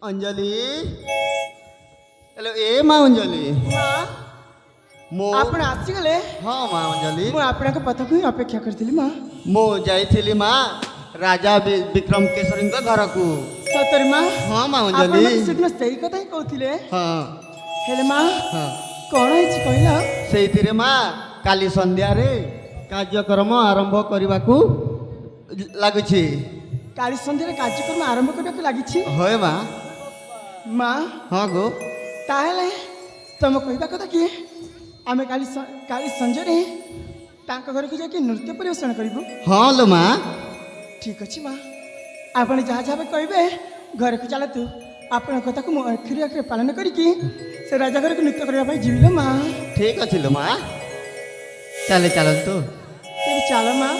Anjali hello ए माँ अंजलि मो आपण आसीगले हाँ माँ अंजलि मु आपनक पथक ही अपेक्षा करथिली मां मो जाइथिली माँ राजा विक्रम केसरी घर को सतरी मां हाँ माँ आपण अंजलि मते सेदिन सेही कथा ही कहथिले हाँ हेले मां हाँ कोन हिच कहला से माँ काली संध्या रे कार्यक्रम आरंभ करने को लगुची काली संध्या रे कार्यक्रम आरंभ करबा को लागिछि होय माँ मां हाँ गो ताहेले तुम कहबा कथा कि आमे काली संजय रे तांका घर को जाके नृत्य परिवेषण करिबो हाँ लो माँ ठीक अछि मां आपण जहाँ जहाँ कहबे घर को चलतु आपण कथा को अखिरी अखिरी पालन करिकी से राजा घर को नृत्य करबा पई जिबिलो मां ठीक अच्छी लो माँ चले चलतु तेरे चलो मां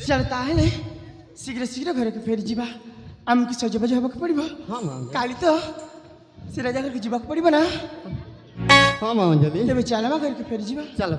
चलता है शीघ्र शीघ्र घर को फेरी जीवा आमको सजबाज होगा पड़ो हाँ माँ काली तो से राजा घर को जीवा पड़ो ना हाँ माँ अंजलि तेरे चल घर को फेरी जीवा चलो